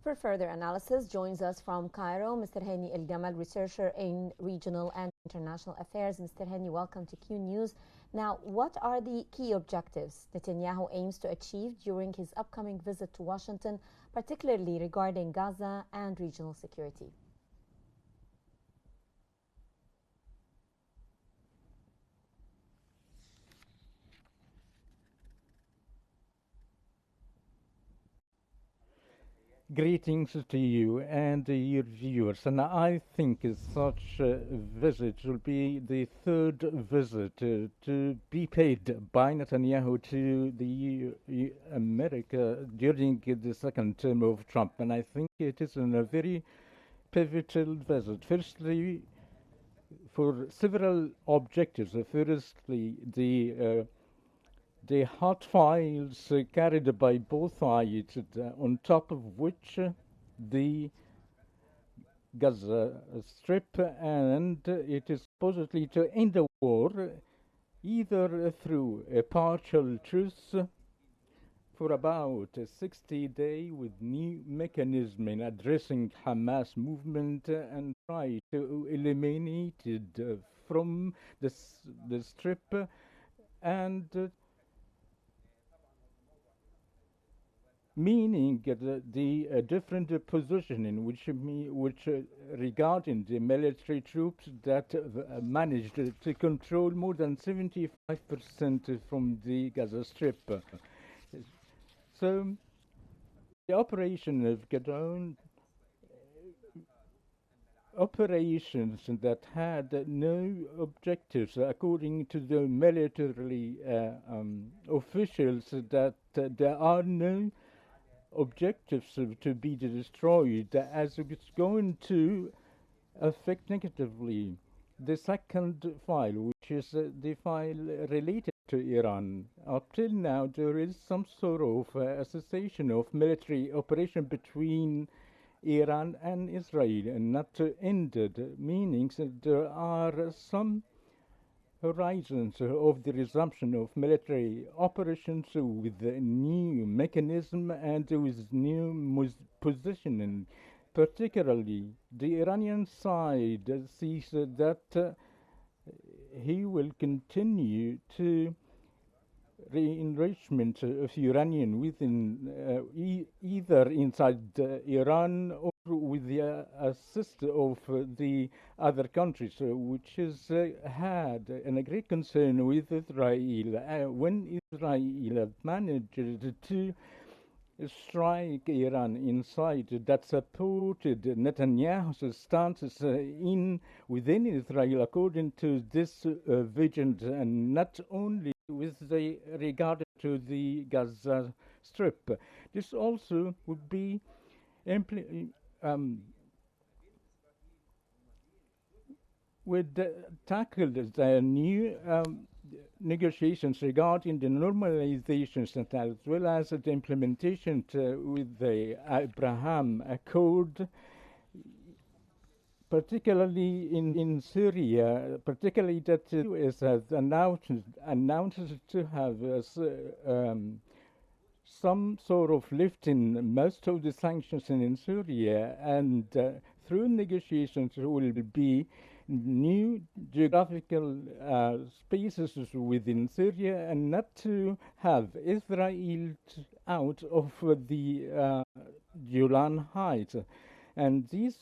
For further analysis, joins us from Cairo, Mr. Hani El Gamal, researcher in regional and international affairs. Mr. Hani, welcome to Q News. Now, what are the key objectives Netanyahu aims to achieve during his upcoming visit to Washington, particularly regarding Gaza and regional security? Greetings to you and your viewers. And I think such a visit will be the third visit to be paid by Netanyahu to the America during the second term of Trump. And I think it is a very pivotal visit. Firstly, for several objectives. Firstly, the hot files carried by both sides, on top of which the Gaza Strip, and it is supposedly to end the war either through a partial truce for about 60 days with new mechanism in addressing Hamas movement and try to eliminate it from the strip and meaning the different position in which regarding the military troops that managed to control more than 75% from the Gaza Strip. So the operation of Gadon operations that had no objectives, according to the military officials, that there are no objectives to be destroyed, as it's going to affect negatively the second file, which is the file related to Iran. Up till now, there is some sort of association of military operation between Iran and Israel, and not ended, meaning that there are some horizons of the resumption of military operations with a new mechanism and with new positioning. Particularly, the Iranian side sees that he will continue to re-enrichment of uranium within either inside Iran or with the assist of the other countries, which has had a great concern with Israel. When Israel managed to strike Iran inside, that supported Netanyahu's stances in within Israel, according to this vision, and not only with regard to the Gaza Strip. This also would be would tackle the new negotiations regarding the normalizations as well as the implementation with the Abraham Accord, particularly in Syria, particularly that the US has announced to have some sort of lift in most of the sanctions in Syria, and through negotiations will be new geographical spaces within Syria, and not to have Israel out of the Golan Heights. And these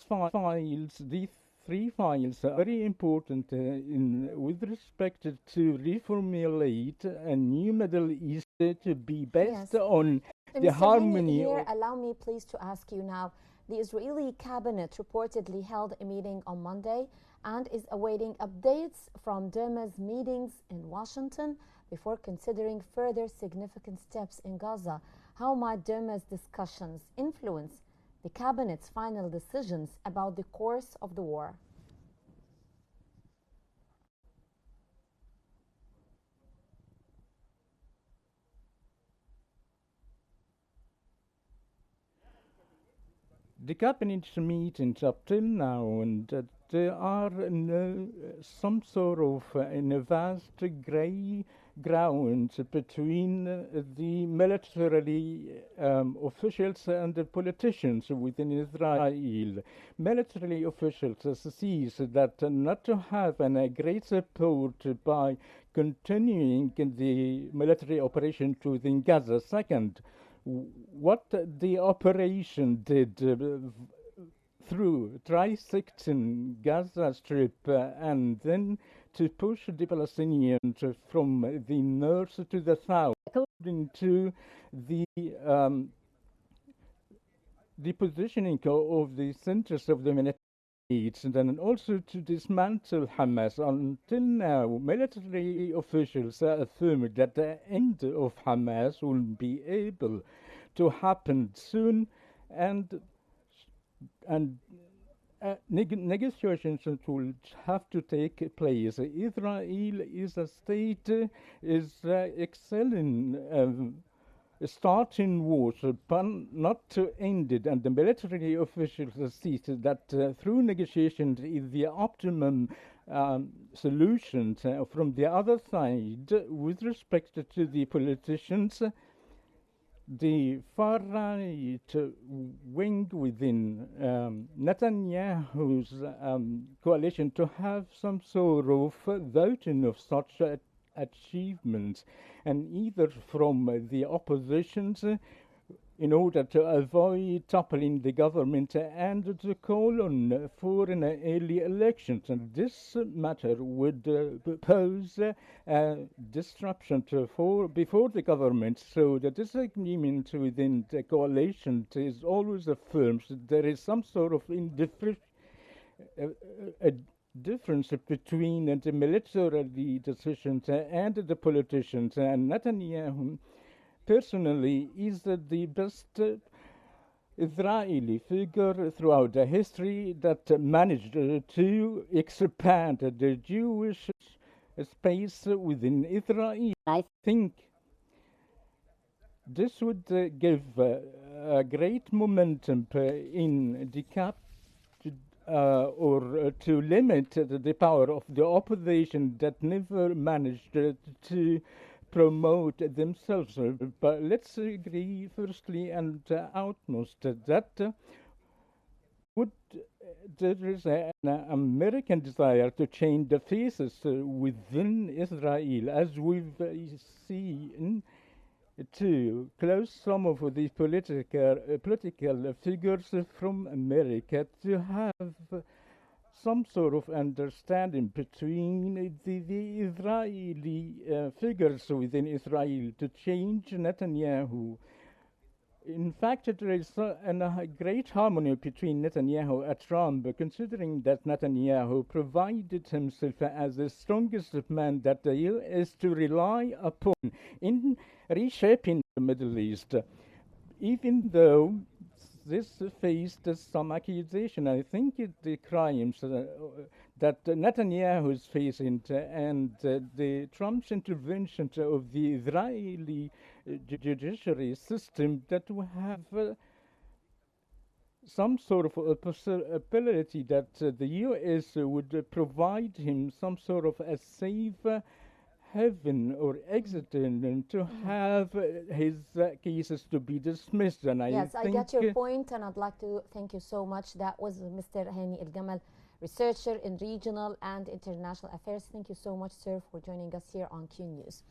these three files are very important with respect to reformulate a new Middle East to be based on the Mr. harmony. Here, allow me please to ask you now. The Israeli cabinet reportedly held a meeting on Monday and is awaiting updates from Derma's meetings in Washington before considering further significant steps in Gaza. How might Derma's discussions influence the cabinet's final decisions about the course of the war? The cabinet meetings up till now, and there are no some sort of in a vast grey grounds between the military officials and the politicians within Israel. Military officials sees that not to have a great support by continuing the military operation within Gaza. Second, what the operation did through trisecting Gaza Strip and then to push the Palestinians from the north to the south, according to the positioning of the centers of the military needs, and then also to dismantle Hamas. Until now, military officials affirmed that the end of Hamas will be able to happen soon, and negotiations will have to take place. Israel is a state is excelling starting wars, but not to end it. And the military officials see that through negotiations is the optimum solution. From the other side, with respect to the politicians, the far-right wing within Netanyahu's coalition to have some sort of voting of such achievements, and either from the oppositions in order to avoid toppling the government and to call on for an early elections. And this matter would pose disruption before the government. So the disagreement within the coalition is always affirmed. There is some sort of difference between the military decisions and the politicians. And Netanyahu personally is the best Israeli figure throughout the history that managed to expand the Jewish space within Israel. I think this would give a great momentum in or to limit the power of the opposition that never managed to promote themselves. But let's agree firstly and outmost that there is an American desire to change the faces within Israel, as we've seen, to close some of the political figures from America to have some sort of understanding between the Israeli figures within Israel to change Netanyahu. In fact, there is a great harmony between Netanyahu and Trump, considering that Netanyahu provided himself as the strongest man that the U.S. to rely upon in reshaping the Middle East, even though this faced some accusation. I think the crimes that Netanyahu is facing and the Trump's intervention of the Israeli judiciary system that will have some sort of possibility that the U.S. would provide him some sort of a safe heaven or exit and to have his cases to be dismissed. And I get your point, and I'd like to thank you so much. That was Mr. Hani El-Gamal, researcher in regional and international affairs. Thank you so much, sir, for joining us here on Qnews.